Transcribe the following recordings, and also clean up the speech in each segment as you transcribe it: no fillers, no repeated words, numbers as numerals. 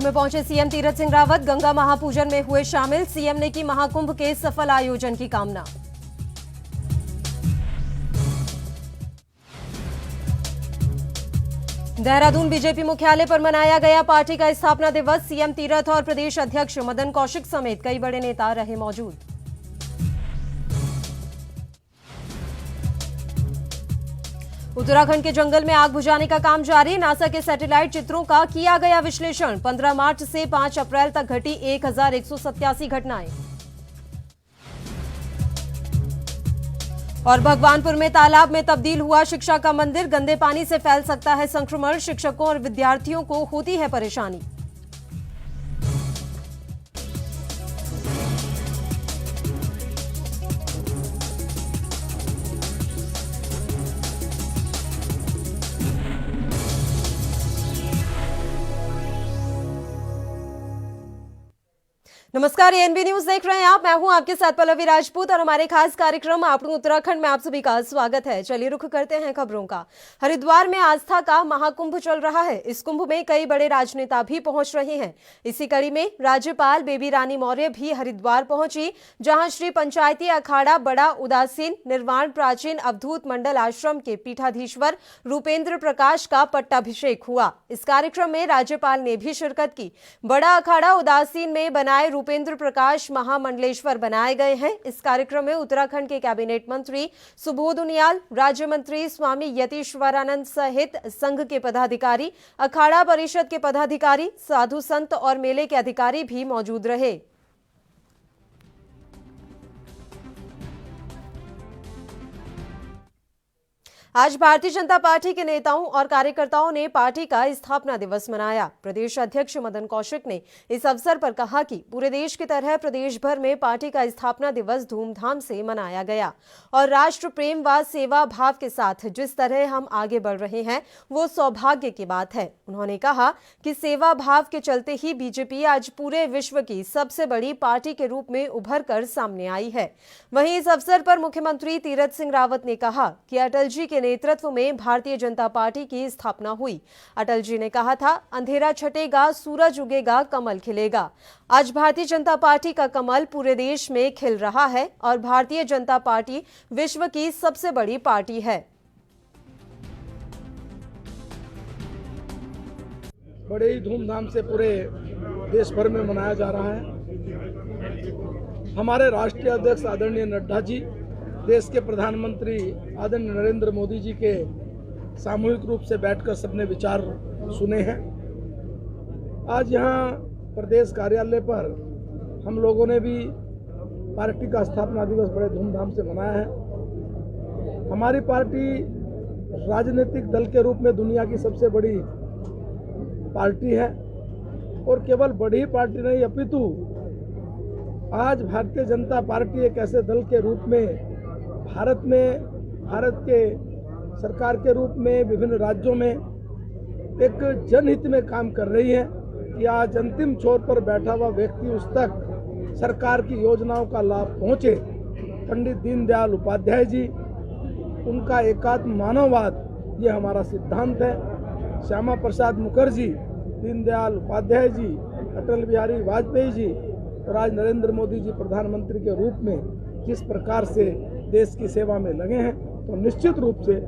में पहुंचे सीएम तीरथ सिंह रावत, गंगा महापूजन में हुए शामिल। सीएम ने की महाकुंभ के सफल आयोजन की कामना। देहरादून बीजेपी मुख्यालय पर मनाया गया पार्टी का स्थापना दिवस। सीएम तीरथ और प्रदेश अध्यक्ष मदन कौशिक समेत कई बड़े नेता रहे मौजूद। उत्तराखंड के जंगल में आग बुझाने का काम जारी। नासा के सैटेलाइट चित्रों का किया गया विश्लेषण। 15 मार्च से 5 अप्रैल तक घटी 1187 घटनाएं। और भगवानपुर में तालाब में तब्दील हुआ शिक्षा का मंदिर। गंदे पानी से फैल सकता है संक्रमण। शिक्षकों और विद्यार्थियों को होती है परेशानी। नमस्कार, एएनबी न्यूज देख रहे हैं आप। मैं हूं आपके साथ पल्लवी राजपूत और हमारे खास कार्यक्रम आप उत्तराखंड में आप सभी का स्वागत है। चलिए रुख करते हैं खबरों का। हरिद्वार में आस्था का महाकुंभ चल रहा है। इस कुंभ में कई बड़े राजनेता भी पहुंच रहे हैं। इसी कड़ी में राज्यपाल बेबी रानी मौर्य भी हरिद्वार पहुंची, जहां श्री पंचायती अखाड़ा बड़ा उदासीन निर्वाण प्राचीन अवधूत मंडल आश्रम के पीठाधीश्वर रूपेंद्र प्रकाश का पट्टाभिषेक हुआ। इस कार्यक्रम में राज्यपाल ने भी शिरकत की। बड़ा अखाड़ा उदासीन में बनाए रूपेंद्र प्रकाश महामंडलेश्वर बनाए गए हैं। इस कार्यक्रम में उत्तराखंड के कैबिनेट मंत्री सुबोध उनियाल, राज्य मंत्री स्वामी यतीश्वरानंद सहित संघ के पदाधिकारी, अखाड़ा परिषद के पदाधिकारी, साधु संत और मेले के अधिकारी भी मौजूद रहे। आज भारतीय जनता पार्टी के नेताओं और कार्यकर्ताओं ने पार्टी का स्थापना दिवस मनाया। प्रदेश अध्यक्ष मदन कौशिक ने इस अवसर पर कहा कि पूरे देश की तरह प्रदेश भर में पार्टी का स्थापना दिवस धूमधाम से मनाया गया और राष्ट्र प्रेम व सेवा भाव के साथ जिस तरह हम आगे बढ़ रहे हैं वो सौभाग्य की बात है। उन्होंने कहा कि सेवा भाव के चलते ही बीजेपी आज पूरे विश्व की सबसे बड़ी पार्टी के रूप में उभर कर सामने आई है। वहीं इस अवसर पर मुख्यमंत्री तीरथ सिंह रावत ने कहा कि अटल जी के नेतृत्व में भारतीय जनता पार्टी की स्थापना हुई। अटल जी ने कहा था, अंधेरा छटेगा, सूरज उगेगा, कमल खिलेगा। आज भारतीय जनता पार्टी का कमल पूरे देश में खिल रहा है और भारतीय जनता पार्टी विश्व की सबसे बड़ी पार्टी है। बड़े ही धूमधाम से पूरे देश भर में मनाया जा रहा है। हमारे राष्ट्रीय अध्यक्ष आदरणीय नड्डा जी, देश के प्रधानमंत्री आदरणीय नरेंद्र मोदी जी के सामूहिक रूप से बैठकर सबने विचार सुने हैं। आज यहाँ प्रदेश कार्यालय पर हम लोगों ने भी पार्टी का स्थापना दिवस बड़े धूमधाम से मनाया है। हमारी पार्टी राजनीतिक दल के रूप में दुनिया की सबसे बड़ी पार्टी है और केवल बड़ी पार्टी नहीं अपितु आज भारतीय जनता पार्टी एक ऐसे दल के रूप में भारत के सरकार के रूप में विभिन्न राज्यों में एक जनहित में काम कर रही है कि आज अंतिम छोर पर बैठा हुआ व्यक्ति उस तक सरकार की योजनाओं का लाभ पहुंचे। पंडित दीनदयाल उपाध्याय जी, उनका एकात्म मानववाद ये हमारा सिद्धांत है। श्यामा प्रसाद मुखर्जी, दीनदयाल उपाध्याय जी, अटल बिहारी वाजपेयी जी और आज नरेंद्र मोदी जी प्रधानमंत्री के रूप में जिस प्रकार से देश की सेवा में लगे हैं, तो निश्चित रूप से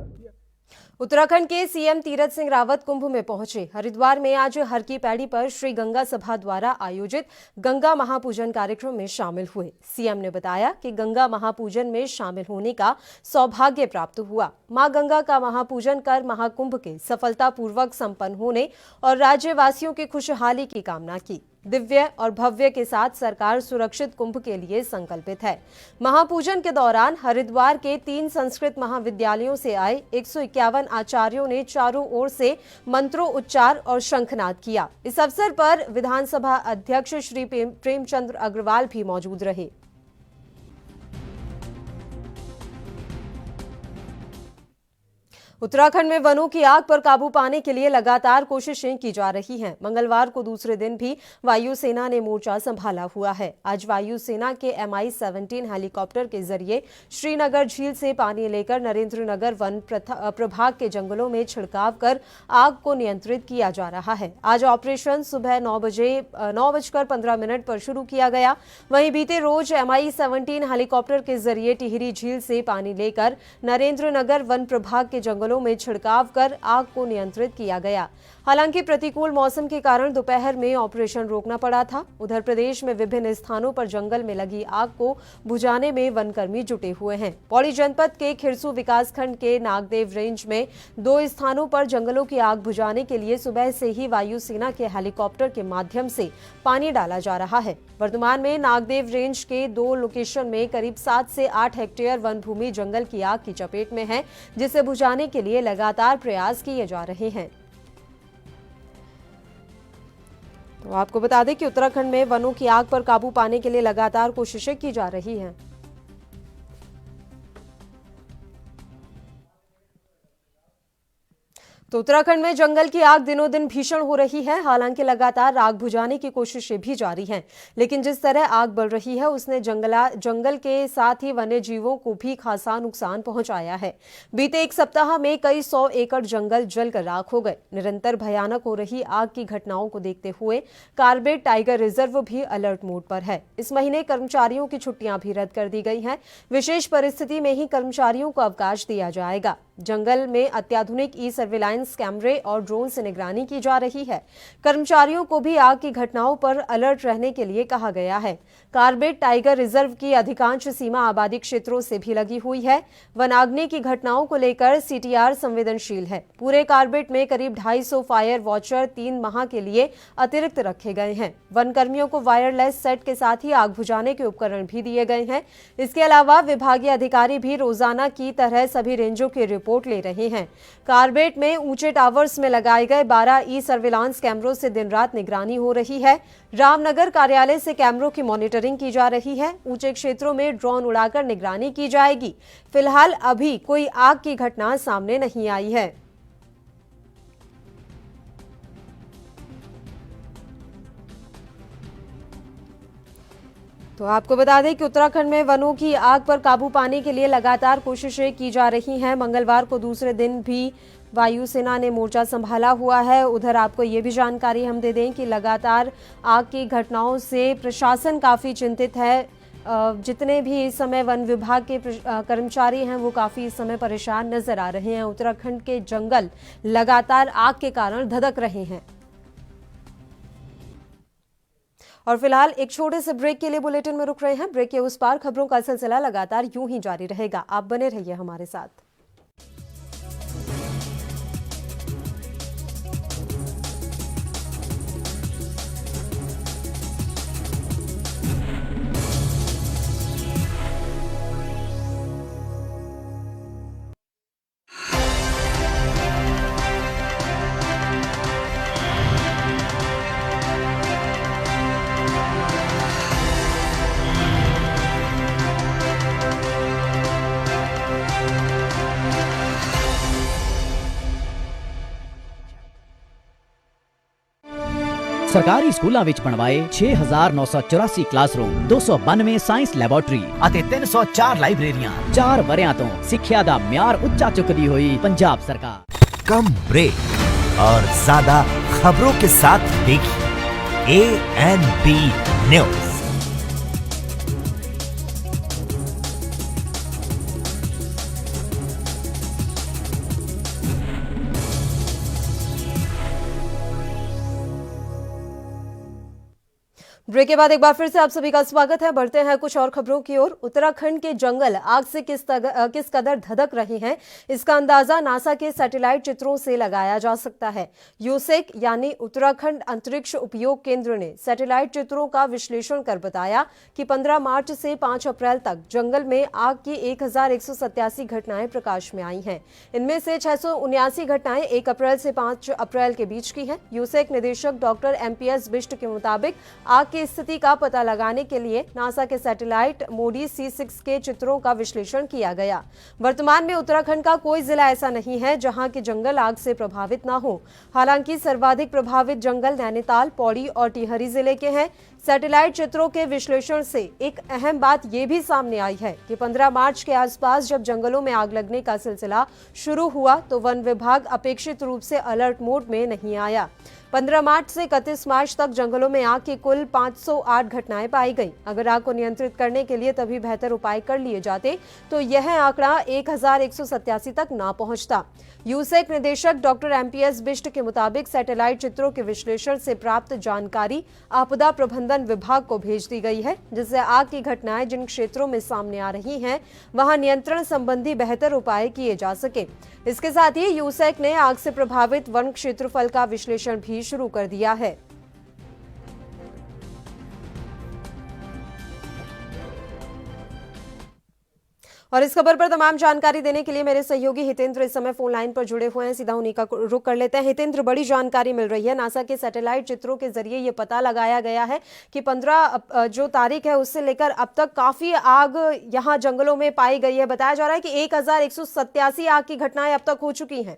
उत्तराखंड के सीएम तीरथ सिंह रावत कुंभ में पहुंचे। हरिद्वार में आज हर की पैड़ी पर श्री गंगा सभा द्वारा आयोजित गंगा महापूजन कार्यक्रम में शामिल हुए। सीएम ने बताया कि गंगा महापूजन में शामिल होने का सौभाग्य प्राप्त हुआ। मां गंगा का महापूजन कर महाकुंभ के सफलतापूर्वक संपन्न होने और राज्यवासियों की खुशहाली की कामना की। दिव्य और भव्य के साथ सरकार सुरक्षित कुंभ के लिए संकल्पित है। महापूजन के दौरान हरिद्वार के 3 संस्कृत महाविद्यालयों से आए 151 आचार्यों ने चारों ओर से मंत्रों उच्चार और शंखनाद किया। इस अवसर पर विधानसभा अध्यक्ष श्री प्रेमचंद्र अग्रवाल भी मौजूद रहे। उत्तराखंड में वनों की आग पर काबू पाने के लिए लगातार कोशिशें की जा रही हैं। मंगलवार को दूसरे दिन भी वायुसेना ने मोर्चा संभाला हुआ है। आज वायुसेना के Mi-17 हेलीकॉप्टर के जरिए श्रीनगर झील से पानी लेकर नरेंद्रनगर वन प्रभाग के जंगलों में छिड़काव कर आग को नियंत्रित किया जा रहा है। आज ऑपरेशन सुबह 9:15 पर शुरू किया गया। वहीं बीते रोज Mi-17 हेलीकॉप्टर के जरिए टिहरी झील से पानी लेकर नरेंद्रनगर वन प्रभाग के जंगलों में छिड़काव कर आग को नियंत्रित किया गया। हालांकि प्रतिकूल मौसम के कारण दोपहर में ऑपरेशन रोकना पड़ा था। उधर प्रदेश में विभिन्न स्थानों पर जंगल में लगी आग को बुझाने में वनकर्मी जुटे हुए हैं। पौड़ी जनपद के खिरसू विकासखंड के नागदेव रेंज में 2 स्थानों पर जंगलों की आग बुझाने के लिए सुबह से ही वायुसेना के हेलीकॉप्टर के माध्यम से पानी डाला जा रहा है। वर्तमान में नागदेव रेंज के 2 लोकेशन में करीब 7 से 8 हेक्टेयर वन भूमि जंगल की आग की चपेट में है, जिसे बुझाने के लिए लगातार प्रयास किए जा रहे हैं। तो आपको बता दें कि उत्तराखंड में वनों की आग पर काबू पाने के लिए लगातार कोशिशें की जा रही हैं। तो उत्तराखंड में जंगल की आग दिनों दिन भीषण हो रही है। हालांकि लगातार आग बुझाने की कोशिशें भी जारी हैं, लेकिन जिस तरह आग बढ़ रही है उसने जंगल के साथ ही वन्य जीवों को भी खासा नुकसान पहुंचाया है। बीते एक सप्ताह में कई 100 एकड़ जंगल जलकर राख हो गए। निरंतर भयानक हो रही आग की घटनाओं को देखते हुए कार्बेट टाइगर रिजर्व भी अलर्ट मोड पर है। इस महीने कर्मचारियों की छुट्टियां भी रद्द कर दी गई हैं। विशेष परिस्थिति में ही कर्मचारियों को अवकाश दिया जाएगा। जंगल में अत्याधुनिक सर्विलांस कैमरे और ड्रोन से निगरानी की जा रही है। कर्मचारियों को भी आग की घटनाओं पर अलर्ट रहने के लिए कहा गया है। कार्बेट टाइगर रिजर्व की अधिकांश सीमा आबादी क्षेत्रों से भी लगी हुई है। वनाग्नि की घटनाओं को लेकर CTR संवेदनशील है। पूरे कार्बेट में करीब 250 फायर वॉचर 3 माह के लिए अतिरिक्त रखे गए हैं। वन कर्मियों को वायरलेस सेट के साथ ही आग बुझाने के उपकरण भी दिए गए हैं। इसके अलावा विभागीय अधिकारी भी रोजाना की तरह सभी रेंजों की रिपोर्ट ले रहे हैं। कार्बेट में ऊंचे टावर्स में लगाए गए 12 सर्विलांस कैमरों से दिन रात निगरानी हो रही है। रामनगर कार्यालय से कैमरों की मॉनिटरिंग की जा रही है। ऊंचे क्षेत्रों में ड्रोन उड़ाकर निगरानी की जाएगी। फिलहाल अभी कोई आग की घटना सामने नहीं आई है। तो आपको बता दें कि उत्तराखंड में वनों की आग पर काबू पाने के लिए लगातार कोशिशें की जा रही हैं। मंगलवार को दूसरे दिन भी वायुसेना ने मोर्चा संभाला हुआ है। उधर आपको ये भी जानकारी हम दे दें कि लगातार आग की घटनाओं से प्रशासन काफ़ी चिंतित है। जितने भी इस समय वन विभाग के कर्मचारी हैं वो काफ़ी इस समय परेशान नजर आ रहे हैं। उत्तराखंड के जंगल लगातार आग के कारण धधक रहे हैं। और फिलहाल एक छोटे से ब्रेक के लिए बुलेटिन में रुक रहे हैं। ब्रेक के उस पार खबरों का सिलसिला लगातार यूं ही जारी रहेगा। आप बने रहिए हमारे साथ। ਸਰਕਾਰੀ ਸਕੂਲਾਂ ਵਿੱਚ ਬਣਵਾਏ 6984 ਕਲਾਸਰੂਮ, 292 ਸਾਇੰਸ ਲੈਬੋਰੇਟਰੀ ਅਤੇ 304 ਲਾਇਬ੍ਰੇਰੀਆਂ। 4 ਵਰਿਆਂ ਤੋਂ ਸਿੱਖਿਆ ਦਾ ਮਿਆਰ ਉੱਚਾ ਚੁੱਕਦੀ ਹੋਈ ਪੰਜਾਬ ਸਰਕਾਰ। कम ब्रेक और ज्यादा खबरों के साथ देखिए ANB न्यूज। ब्रेक के बाद एक बार फिर से आप सभी का स्वागत है। बढ़ते हैं कुछ और खबरों की ओर। उत्तराखंड के जंगल आग से किस कदर धधक रहे हैं, इसका अंदाजा नासा के सैटेलाइट चित्रों से लगाया जा सकता है। यूसेक यानी उत्तराखंड अंतरिक्ष उपयोग केंद्र ने सैटेलाइट चित्रों का विश्लेषण कर बताया कि 15 मार्च से 5 अप्रैल तक जंगल में आग की 1187 घटनाएं प्रकाश में आई हैं। इनमें से 679 घटनाएं 1 अप्रैल से 5 अप्रैल के बीच की हैं। यूसेक निदेशक डॉक्टर MPS बिष्ट के मुताबिक आग की स्थिति का पता लगाने के लिए नासा के सैटेलाइट मोडी C6 के चित्रों का विश्लेषण किया गया। वर्तमान में उत्तराखंड का कोई जिला ऐसा नहीं है जहां के जंगल आग से प्रभावित ना हो। हालांकि सर्वाधिक प्रभावित जंगल नैनीताल, पौड़ी और टिहरी जिले के हैं। सैटेलाइट चित्रों के विश्लेषण से एक अहम बात ये भी सामने आई है कि 15 मार्च के आसपास जब जंगलों में आग लगने का सिलसिला शुरू हुआ तो वन विभाग अपेक्षित रूप से अलर्ट मोड में नहीं आया। 15 मार्च से 31 मार्च तक जंगलों में आग की कुल 508 घटनाएं पाई गई। अगर आग को नियंत्रित करने के लिए तभी बेहतर उपाय कर लिए जाते तो यह आंकड़ा 1187 तक ना पहुंचता। यूसेक निदेशक डॉक्टर MPS बिष्ट के मुताबिक सैटेलाइट चित्रों के विश्लेषण से प्राप्त जानकारी आपदा प्रबंधन विभाग को भेज दी गई है, जिससे आग की घटनाएं जिन क्षेत्रों में सामने आ रही हैं वहां नियंत्रण संबंधी बेहतर उपाय किए जा सके। इसके साथ ही यूसेक ने आग से प्रभावित वन क्षेत्रफल का विश्लेषण भी शुरू कर दिया है। और इस खबर पर तमाम जानकारी देने के लिए मेरे सहयोगी हितेंद्र इस समय फोन लाइन पर जुड़े हुए हैं। सीधा उन्हीं का रुख कर लेते हैं। हितेंद्र, बड़ी जानकारी मिल रही है। नासा के सैटेलाइट चित्रों के जरिए ये पता लगाया गया है कि 15 जो तारीख है उससे लेकर अब तक काफी आग यहाँ जंगलों में पाई गई है। बताया जा रहा है कि 1187 आग की घटनाएं अब तक हो चुकी हैं।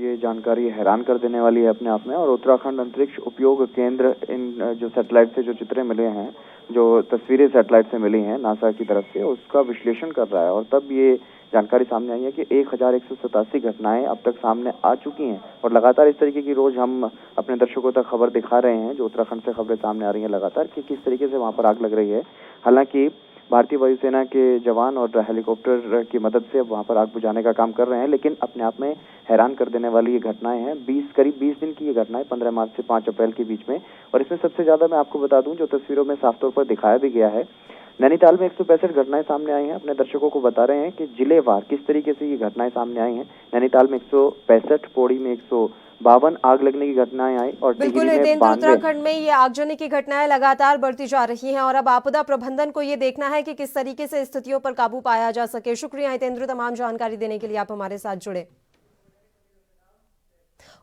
ये जानकारी हैरान कर देने वाली है अपने आप में। और उत्तराखंड अंतरिक्ष उपयोग केंद्र इन जो सैटेलाइट से जो चित्र मिले हैं, जो तस्वीरें सैटेलाइट से मिली हैं नासा की तरफ से, उसका विश्लेषण कर रहा है। और तब ये जानकारी सामने आई है कि 1187 घटनाएं अब तक सामने आ चुकी हैं। और लगातार इस तरीके की रोज हम अपने दर्शकों तक खबर दिखा रहे हैं, जो उत्तराखंड से खबरें सामने आ रही हैं लगातार, कि किस तरीके से वहां पर आग लग रही है। हालांकि भारतीय वायुसेना के जवान और हेलीकॉप्टर की मदद से वहां पर आग बुझाने का काम कर रहे हैं, लेकिन अपने आप में हैरान कर देने वाली ये घटनाएं हैं। करीब 20 दिन की ये घटनाएं 15 मार्च से 5 अप्रैल के बीच में। और इसमें सबसे ज्यादा मैं आपको बता दूं, जो तस्वीरों में साफ तौर पर दिखाया भी गया है, नैनीताल में 165 घटनाएं सामने आई हैं। अपने दर्शकों को बता रहे हैं कि जिलेवार किस तरीके से ये घटनाएं सामने आई हैं। नैनीताल में 165, पौड़ी में 152 आग लगने की घटनाएं आई और बिल्कुल हितेंद्र, उत्तराखंड में ये आगजनी की घटनाएं लगातार बढ़ती जा रही हैं और अब आपदा प्रबंधन को ये देखना है कि किस तरीके से स्थितियों पर काबू पाया जा सके। शुक्रिया हितेंद्र, तमाम जानकारी देने के लिए आप हमारे साथ जुड़े।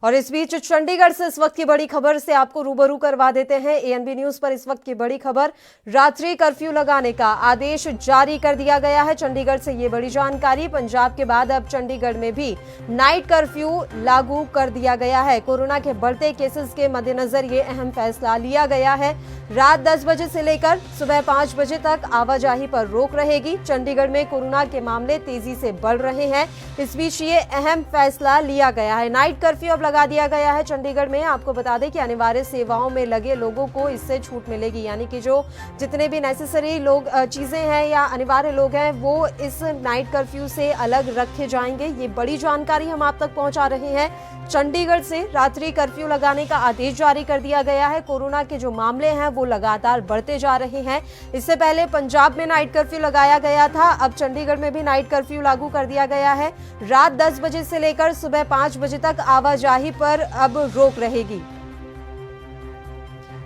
और इस बीच चंडीगढ़ से इस वक्त की बड़ी खबर से आपको रूबरू करवा देते हैं। ANB न्यूज पर इस वक्त की बड़ी खबर, रात्रि कर्फ्यू लगाने का आदेश जारी कर दिया गया है। चंडीगढ़ से ये बड़ी जानकारी। पंजाब के बाद अब चंडीगढ़ में भी नाइट कर्फ्यू लागू कर दिया गया है। कोरोना के बढ़ते केसेस के मद्देनजर ये अहम फैसला लिया गया है। रात 10 बजे से लेकर सुबह 5 बजे तक आवाजाही पर रोक रहेगी। चंडीगढ़ में कोरोना के मामले तेजी से बढ़ रहे हैं, इस बीच ये अहम फैसला लिया गया है। नाइट कर्फ्यू अब लगा दिया गया है चंडीगढ़ में। आपको बता दें कि अनिवार्य सेवाओं में लगे लोगों को इससे छूट मिलेगी, यानी कि जो जितने भी नेसेसरी लोग चीजें हैं या अनिवार्य लोग हैं वो इस नाइट कर्फ्यू से अलग रखे जाएंगे। ये बड़ी जानकारी हम आप तक पहुंचा रहे हैं। चंडीगढ़ से रात्रि कर्फ्यू लगाने का आदेश जारी कर दिया गया है। कोरोना के जो मामले हैं वो लगातार बढ़ते जा रहे हैं। इससे पहले पंजाब में नाइट कर्फ्यू लगाया गया था, अब चंडीगढ़ में भी नाइट कर्फ्यू लागू कर दिया गया है। रात 10 बजे से लेकर सुबह 5 बजे तक आवाजाही पर अब रोक रहेगी।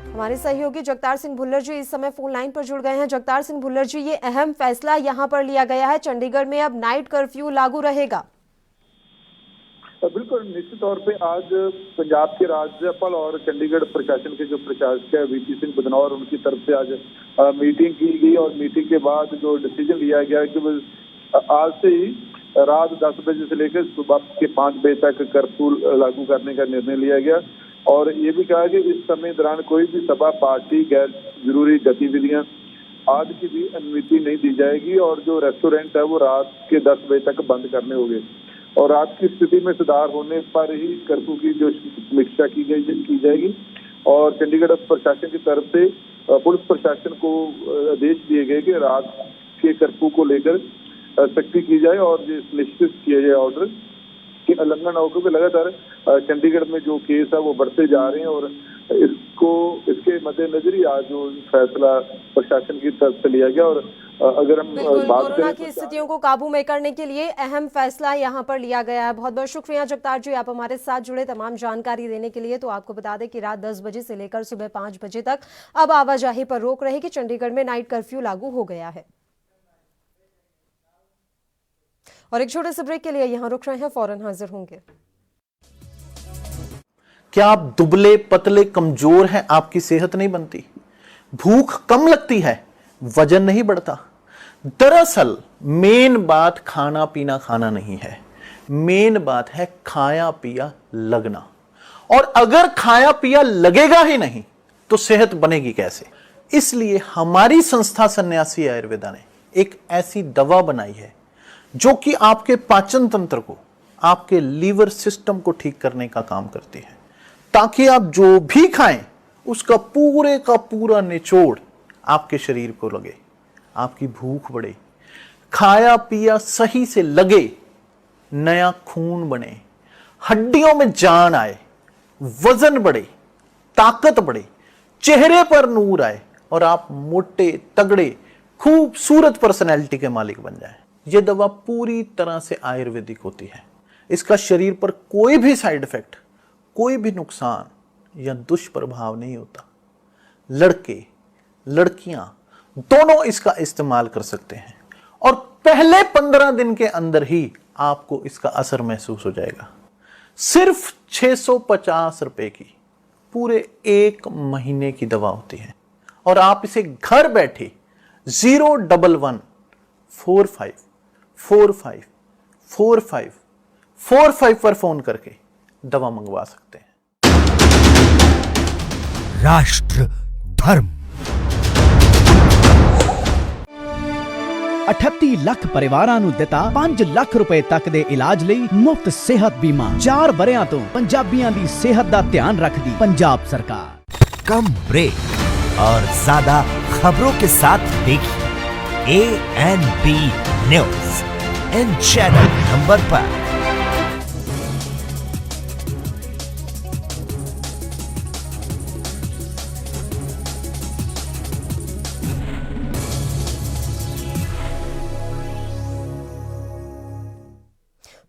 हमारे सहयोगी जगतार सिंह भुल्लर जी इस समय फोन लाइन पर जुड़ गए हैं। जगतार सिंह भुल्लर जी, ये अहम फैसला यहां पर लिया गया है, चंडीगढ़ में अब नाइट कर्फ्यू लागू रहेगा। बिल्कुल, निश्चित तौर पे आज पंजाब के राज्यपाल और चंडीगढ़ प्रशासन के जो प्रशासक है VP सिंह बदनौर, उनकी तरफ से आज मीटिंग की गई और मीटिंग के बाद जो डिसीजन लिया गया कि आज से ही रात 10 बजे से लेकर सुबह के 5 बजे तक कर्फ्यू लागू करने का निर्णय लिया गया। और ये भी कहा कि इस समय दौरान कोई भी सभा, पार्टी, गैर जरूरी गतिविधियां आदि की भी अनुमति नहीं दी जाएगी। और जो रेस्टोरेंट है वो रात के 10 बजे तक बंद करने होंगे। और रात की स्थिति में सुधार होने पर ही कर्फ्यू की जो समीक्षा की जाएगी। और चंडीगढ़ प्रशासन की तरफ से पुलिस प्रशासन को आदेश दिए गए कि रात के कर्फ्यू को लेकर सख्ती की जाए और निश्चित किया जाए ऑर्डर कि उल्लंघन हो, क्योंकि लगातार चंडीगढ़ में जो केस है वो बढ़ते जा रहे हैं। और इसके मद्देनजर ही आज जो फैसला प्रशासन की तरफ से लिया गया। और अगर हम बात कोरोना की स्थितियों को काबू में करने के लिए अहम फैसला यहां पर लिया गया है। बहुत बहुत शुक्रिया जगतार जी, आप हमारे साथ जुड़े तमाम जानकारी देने के लिए। तो आपको बता दें कि रात 10 बजे से लेकर सुबह 5 बजे तक अब आवाजाही पर रोक रहेगी। चंडीगढ़ में नाइट कर्फ्यू लागू हो गया है। और एक छोटे से ब्रेक के लिए यहां रुक रहे हैं, फौरन हाजिर होंगे। क्या आप दुबले पतले कमजोर हैं, आपकी सेहत नहीं बनती? भूख कम लगती है, वजन नहीं बढ़ता? दरअसल मेन बात खाना पीना खाना नहीं है, मेन बात है खाया पिया लगना। और अगर खाया पिया लगेगा ही नहीं तो सेहत बनेगी कैसे? इसलिए हमारी संस्था सन्यासी आयुर्वेदा ने एक ऐसी दवा बनाई है जो कि आपके पाचन तंत्र को, आपके लीवर सिस्टम को ठीक करने का काम करती है, ताकि आप जो भी खाएं उसका पूरे का पूरा निचोड़ आपके शरीर को लगे, आपकी भूख बढ़े, खाया पिया सही से लगे, नया खून बने, हड्डियों में जान आए, वजन बढ़े, ताकत बढ़े, चेहरे पर नूर आए और आप मोटे तगड़े खूबसूरत पर्सनैलिटी के मालिक बन जाएं। यह दवा पूरी तरह से आयुर्वेदिक होती है। इसका शरीर पर कोई भी साइड इफेक्ट, कोई भी नुकसान या दुष्प्रभाव नहीं होता। लड़के लड़कियां दोनों इसका इस्तेमाल कर सकते हैं और पहले 15 दिन के अंदर ही आपको इसका असर महसूस हो जाएगा। सिर्फ 650 रुपए की पूरे 1 महीने की दवा होती है और आप इसे घर बैठे 01145454545 पर फोन करके दवा मंगवा सकते हैं। राष्ट्र धर्म 38 ਲੱਖ ਪਰਿਵਾਰਾਂ ਨੂੰ ਦਿੱਤਾ 5 ਲੱਖ ਰੁਪਏ ਤੱਕ ਦੇ ਇਲਾਜ ਲਈ ਮੁਫਤ ਸਿਹਤ ਬੀਮਾ। 4 ਵਰਿਆਂ ਤੋਂ ਪੰਜਾਬੀਆਂ ਦੀ ਸਿਹਤ ਦਾ ਧਿਆਨ ਰੱਖਦੀ ਪੰਜਾਬ ਸਰਕਾਰ। कम ब्रेक और ज्यादा खबरों के साथ देखिए ANB news in channel number पर।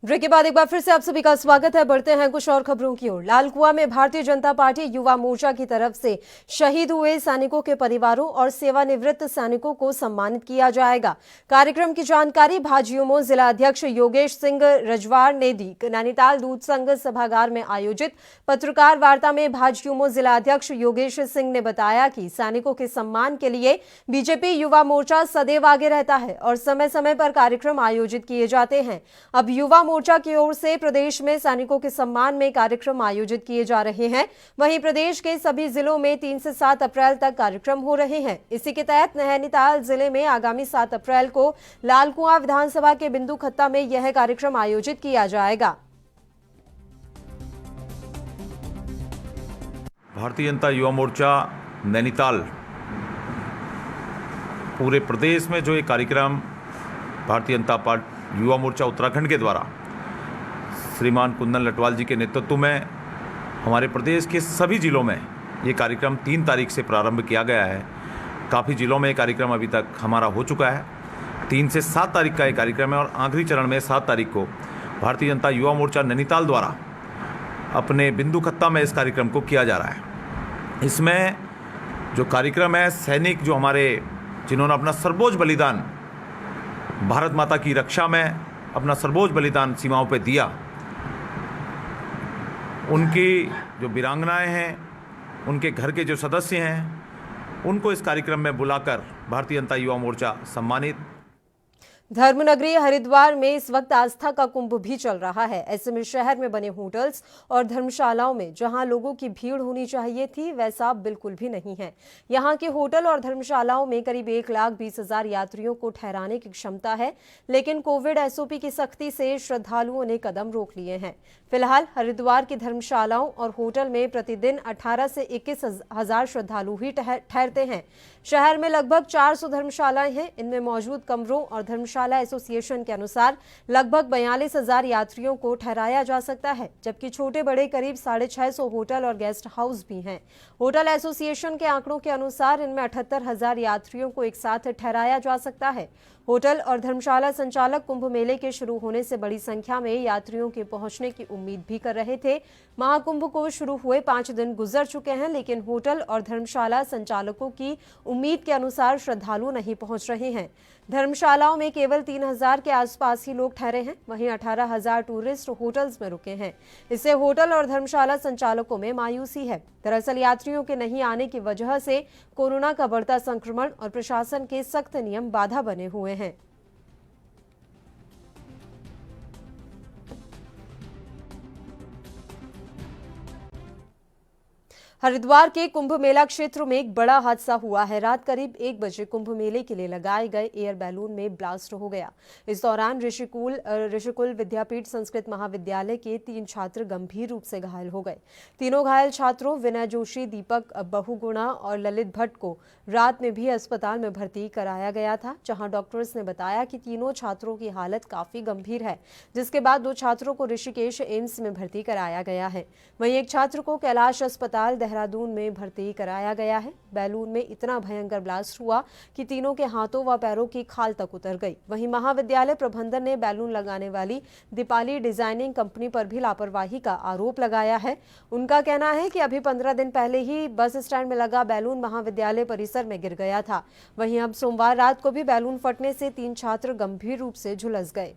ब्रेक के बाद एक बार फिर से आप सभी का स्वागत है। बढ़ते हैं कुछ और खबरों की ओर। लालकुआं में भारतीय जनता पार्टी युवा मोर्चा की तरफ से शहीद हुए सैनिकों के परिवारों और सेवानिवृत्त सैनिकों को सम्मानित किया जाएगा। कार्यक्रम की जानकारी भाजयुमो जिला अध्यक्ष योगेश सिंह रजवाड़ ने दी। नैनीताल दूध संघ सभागार में आयोजित पत्रकार वार्ता में भाजयुमो जिला अध्यक्ष योगेश सिंह ने बताया कि सैनिकों के सम्मान के लिए बीजेपी युवा मोर्चा सदैव आगे रहता है और समय समय पर कार्यक्रम आयोजित किए जाते हैं। अब युवा मोर्चा की ओर से प्रदेश में सैनिकों के सम्मान में कार्यक्रम आयोजित किए जा रहे हैं। वहीं प्रदेश के सभी जिलों में 3 से 7 अप्रैल तक कार्यक्रम हो रहे हैं। इसी के तहत नैनीताल जिले में आगामी 7 अप्रैल को लालकुआं विधानसभा के बिंदु खत्ता में यह कार्यक्रम आयोजित किया जाएगा। भारतीय जनता युवा मोर्चा नैनीताल पूरे प्रदेश में जो ये कार्यक्रम भारतीय जनता पार्टी युवा मोर्चा उत्तराखंड के द्वारा श्रीमान कुंदन लटवाल जी के नेतृत्व में हमारे प्रदेश के सभी जिलों में ये कार्यक्रम 3 तारीख से प्रारंभ किया गया है। काफ़ी जिलों में ये कार्यक्रम अभी तक हमारा हो चुका है। 3 से 7 तारीख का ये कार्यक्रम है और आखिरी चरण में 7 तारीख को भारतीय जनता युवा मोर्चा नैनीताल द्वारा अपने बिंदु खत्ता में इस कार्यक्रम को किया जा रहा है। इसमें जो कार्यक्रम है, सैनिक जो हमारे जिन्होंने अपना सर्वोच्च बलिदान भारत माता की रक्षा में अपना सर्वोच्च बलिदान सीमाओं पर दिया, उनकी जो वीरांगनाएं हैं, उनके घर के जो सदस्य हैं, उनको इस कार्यक्रम में बुलाकर भारतीय जनता युवा मोर्चा सम्मानित। धर्मनगरी हरिद्वार में इस वक्त आस्था का कुंभ भी चल रहा है। ऐसे में शहर में बने होटल्स और धर्मशालाओं में जहां लोगों की भीड़ होनी चाहिए थी, वैसा बिल्कुल भी नहीं है। यहां के होटल और धर्मशालाओं में करीब 1,20,000 यात्रियों को ठहराने की क्षमता है, लेकिन कोविड SOP की सख्ती से श्रद्धालुओं ने कदम रोक लिए हैं। फिलहाल हरिद्वार की धर्मशालाओं और होटल में प्रतिदिन 18 से 21,000 श्रद्धालु ही ठहरते हैं। शहर में लगभग 400 धर्मशालाएं हैं। इनमें मौजूद कमरों और धर्मशाला एसोसिएशन के अनुसार लगभग 42,000 यात्रियों को ठहराया जा सकता है, जबकि छोटे बड़े करीब 650 होटल और गेस्ट हाउस भी हैं। होटल एसोसिएशन के आंकड़ों के अनुसार इनमें 78,000 यात्रियों को एक साथ ठहराया जा सकता है। होटल और धर्मशाला संचालक कुंभ मेले के शुरू होने से बड़ी संख्या में यात्रियों के पहुंचने की उम्मीद भी कर रहे थे। महाकुंभ को शुरू हुए 5 दिन गुजर चुके हैं, लेकिन होटल और धर्मशाला संचालकों की उम्मीद के अनुसार श्रद्धालु नहीं पहुंच रहे हैं। धर्मशालाओं में केवल 3000 के आसपास ही लोग ठहरे हैं, वहीं 18,000 टूरिस्ट होटल्स में रुके हैं। इससे होटल और धर्मशाला संचालकों में मायूसी है। दरअसल यात्रियों के नहीं आने की वजह से कोरोना का बढ़ता संक्रमण और प्रशासन के सख्त नियम बाधा बने हुए हैं। हरिद्वार के कुंभ मेला क्षेत्र में एक बड़ा हादसा हुआ है। रात करीब 1 बजे कुंभ मेले के लिए लगाए गए एयर बैलून में ब्लास्ट हो गया। इस दौरान ऋषिकुल विद्यापीठ संस्कृत महाविद्यालय के 3 छात्र गंभीर रूप से घायल हो गए। तीनों घायल छात्रों विनय जोशी, दीपक बहुगुणा और ललित भट्ट को रात में भी अस्पताल में भर्ती कराया गया था, जहां डॉक्टर्स ने बताया कि तीनों छात्रों की हालत काफी गंभीर है, जिसके बाद 2 छात्रों को ऋषिकेश एम्स में भर्ती कराया गया है। वहीं एक छात्र को कैलाश अस्पताल देहरादून में भर्ती कराया गया है। बैलून में इतना भयंकर ब्लास्ट हुआ कि तीनों के हाथों व पैरों की खाल तक उतर गई। वहीं महाविद्यालय प्रबंधन ने बैलून लगाने वाली दीपाली डिजाइनिंग कंपनी पर भी लापरवाही का आरोप लगाया है। उनका कहना है कि अभी 15 दिन पहले ही बस स्टैंड में लगा बैलून महाविद्यालय परिसर में गिर गया था। वहीं अब सोमवार रात को भी बैलून फटने से 3 छात्र गंभीर रूप से झुलस गए।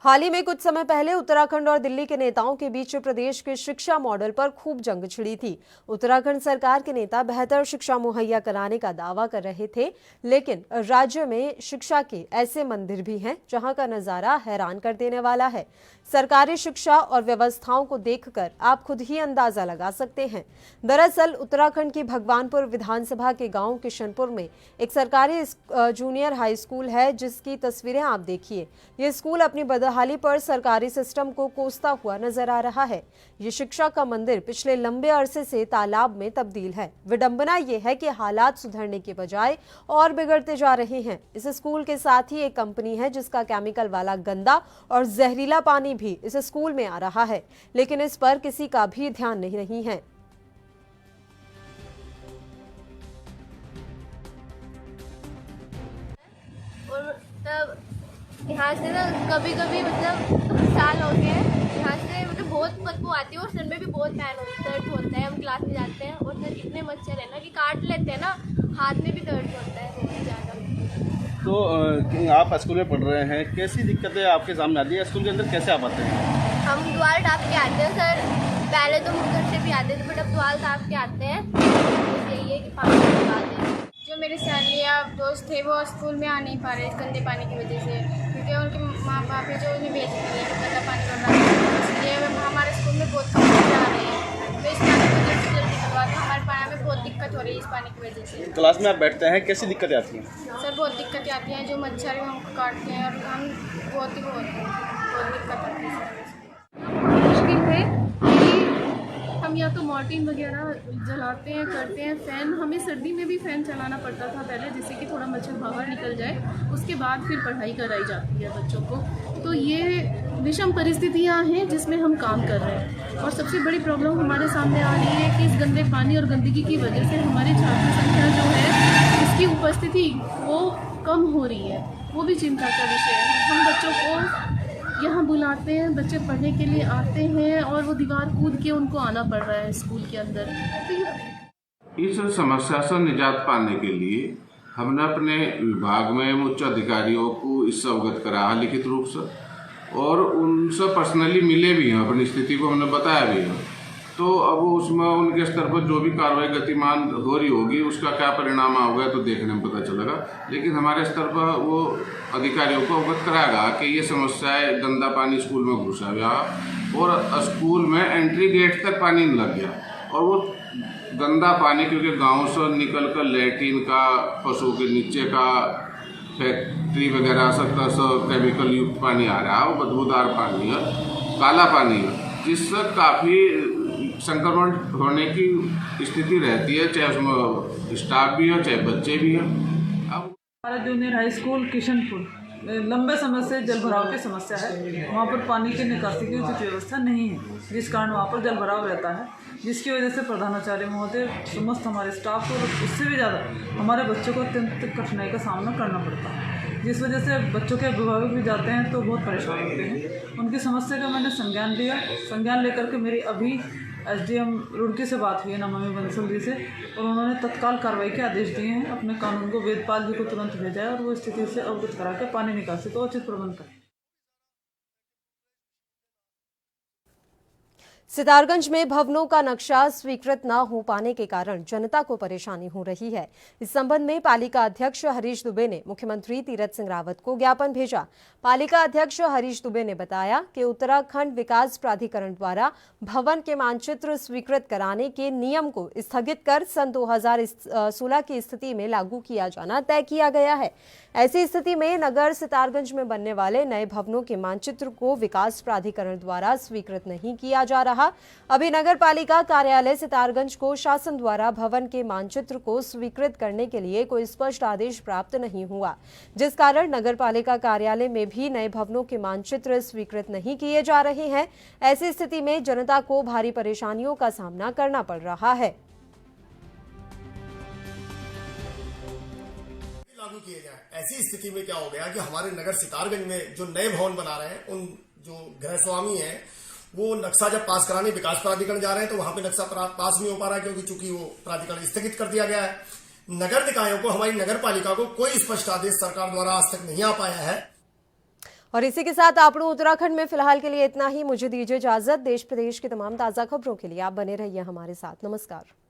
हाल ही में कुछ समय पहले उत्तराखंड और दिल्ली के नेताओं के बीच प्रदेश के शिक्षा मॉडल पर खूब जंग छिड़ी थी। उत्तराखंड सरकार के नेता बेहतर शिक्षा मुहैया कराने का दावा कर रहे थे, लेकिन राज्य में शिक्षा के ऐसे मंदिर भी हैं जहां का नजारा हैरान कर देने वाला है। सरकारी शिक्षा और व्यवस्थाओं को देखकर आप खुद ही अंदाजा लगा सकते हैं। दरअसल उत्तराखंड की भगवानपुर विधानसभा के गांव किशनपुर में एक सरकारी जूनियर हाई स्कूल है, जिसकी तस्वीरें आप देखिए। ये स्कूल अपनी बदहाली पर सरकारी सिस्टम को कोसता हुआ नजर आ रहा है। ये शिक्षा का मंदिर पिछले लंबे अरसे से तालाब में तब्दील है। विडंबना ये है कि हालात सुधरने के बजाय और बिगड़ते जा रहे हैं। इस स्कूल के साथ ही एक कंपनी है जिसका केमिकल वाला गंदा और जहरीला पानी भी इस स्कूल में आ रहा है, लेकिन इस पर किसी का भी ध्यान नहीं है। और तब यहाँ से ना कभी मतलब साल हो गए यहाँ से मतलब बहुत बदबू आती है और सर में भी बहुत दर्द होता है। हम क्लास में जाते हैं और सर इतने मच्छर है ना कि काट लेते हैं ना, हाथ में भी दर्द होता है बहुत ज़्यादा। तो आप स्कूल में पढ़ रहे हैं, कैसी दिक्कतें आपके सामने आती है? स्कूल के अंदर कैसे आप आते हैं? हम द्वार टाप के आते हैं सर। पहले तो हम घर से भी आते थे, बट अब द्वार टाप के आते हैं। यही है कि पानी की बात है। जो मेरे सहेली या दोस्त थे वो स्कूल में आ नहीं पा रहे गंदे पानी की वजह से, क्योंकि उनके माँ बाप है जो उन्हें भेज रही है गंदा पानी भरना, इसलिए हमारे स्कूल में बहुत कम बच्चे आ रहे हैं। तो इस पानी की वजह से जल्दी करवा के हमारे पानी में बहुत दिक्कत हो रही है इस पानी की वजह से। क्लास में आप बैठते हैं, कैसी दिक्कतें आती हैं? सर बहुत दिक्कतें आती हैं, जो मच्छर हमको काटते हैं और हम बहुत दिक्कत आती है। मुश्किल है कि हम या तो मॉर्टिन वगैरह जलाते हैं, करते हैं। फ़ैन, हमें सर्दी में भी फ़ैन चलाना पड़ता था पहले, जिससे कि थोड़ा मच्छर बाहर निकल जाए। उसके बाद फिर पढ़ाई कराई जाती है बच्चों को। तो ये विषम परिस्थितियाँ हैं जिसमें हम काम कर रहे हैं। और सबसे बड़ी प्रॉब्लम हमारे सामने आ रही है कि इस गंदे पानी और गंदगी की वजह से हमारी छात्र संख्या जो है, इसकी उपस्थिति वो कम हो रही है। वो भी चिंता का विषय है। हम बच्चों को यहाँ बुलाते हैं, बच्चे पढ़ने के लिए आते हैं और वो दीवार कूद के उनको आना पड़ रहा है स्कूल के अंदर। तो इस समस्या से निजात पाने के लिए हमने अपने विभाग में उच्च अधिकारियों को इससे अवगत करा है लिखित रूप से, और उनसे पर्सनली मिले भी हैं, अपनी स्थिति को हमने बताया भी है। तो अब उसमें उनके स्तर पर जो भी कार्रवाई गतिमान हो रही होगी उसका क्या परिणाम होगा तो देखने में पता चलेगा। लेकिन हमारे स्तर पर वो अधिकारियों को अवगत कराएगा कि ये समस्या है, गंदा पानी स्कूल में घुसा गया और स्कूल में एंट्री गेट तक पानी लग गया। और वो गंदा पानी क्योंकि गाँव से निकल कर लैट्रिन का, पशु के नीचे का, फैक्ट्री वगैरह सकता सब केमिकल युक्त पानी आ रहा है। वो बदबूदार पानी है, काला पानी है, जिससे काफ़ी संक्रमण होने की स्थिति रहती है, चाहे उसमें स्टाफ भी हो चाहे बच्चे भी हैं। हमारा जूनियर हाई स्कूल किशनपुर लंबे समय से जल भराव की समस्या है। वहाँ पर पानी की निकासी की उचित व्यवस्था नहीं है, जिस कारण वहाँ पर जल भराव रहता है, जिसकी वजह से प्रधानाचार्य महोदय, समस्त हमारे स्टाफ और उससे भी ज़्यादा हमारे बच्चों को अत्यंत कठिनाई का सामना करना पड़ता है, जिस वजह से बच्चों के अभिभावक भी जाते हैं तो बहुत परेशान होते हैं। उनकी समस्या का मैंने संज्ञान लिया। संज्ञान लेकर के मेरी अभी SDM रुड़की से बात हुई है, नमामि बंसल जी से, और उन्होंने तत्काल कार्रवाई के आदेश दिए हैं। अपने कानून को वेदपाल जी को तुरंत भेजा है और वो स्थिति से अवगत करा के पानी निकासी को उचित प्रबंध करें। सितारगंज में भवनों का नक्शा स्वीकृत न हो पाने के कारण जनता को परेशानी हो रही है। इस संबंध में पालिका अध्यक्ष हरीश दुबे ने मुख्यमंत्री तीरथ सिंह रावत को ज्ञापन भेजा। पालिका अध्यक्ष हरीश दुबे ने बताया कि उत्तराखंड विकास प्राधिकरण द्वारा भवन के मानचित्र स्वीकृत कराने के नियम को स्थगित कर सन 2016 की स्थिति में लागू किया जाना तय किया गया है। ऐसी स्थिति में नगर सितारगंज में बनने वाले नए भवनों के मानचित्र को विकास प्राधिकरण द्वारा स्वीकृत नहीं किया जा रहा। अभी नगर पालिका कार्यालय सितारगंज को शासन द्वारा भवन के मानचित्र को स्वीकृत करने के लिए कोई स्पष्ट आदेश प्राप्त नहीं हुआ, जिस कारण नगर पालिका कार्यालय में भी नए भवनों के मानचित्र स्वीकृत नहीं किए जा रहे हैं। ऐसी स्थिति में जनता को भारी परेशानियों का सामना करना पड़ रहा है। लागू किए जाए। ऐसी स्थिति में क्या हो गया कि हमारे नगर सितारगंज में जो नए भवन बना रहे हैं, उन जो गृह स्वामी हैं, वो नक्शा जब पास कराने विकास प्राधिकरण जा रहे हैं तो वहां पे नक्शा पास नहीं हो पा रहा है, क्योंकि चूंकि वो प्राधिकरण स्थगित कर दिया गया है। नगर निकायों को, हमारी नगर पालिका को कोई स्पष्ट आदेश सरकार द्वारा आज तक नहीं आ पाया है। और इसी के साथ आपको उत्तराखंड में फिलहाल के लिए इतना ही। मुझे दीजिए इजाजत। देश प्रदेश की तमाम ताजा खबरों के लिए आप बने रहिए हमारे साथ। नमस्कार।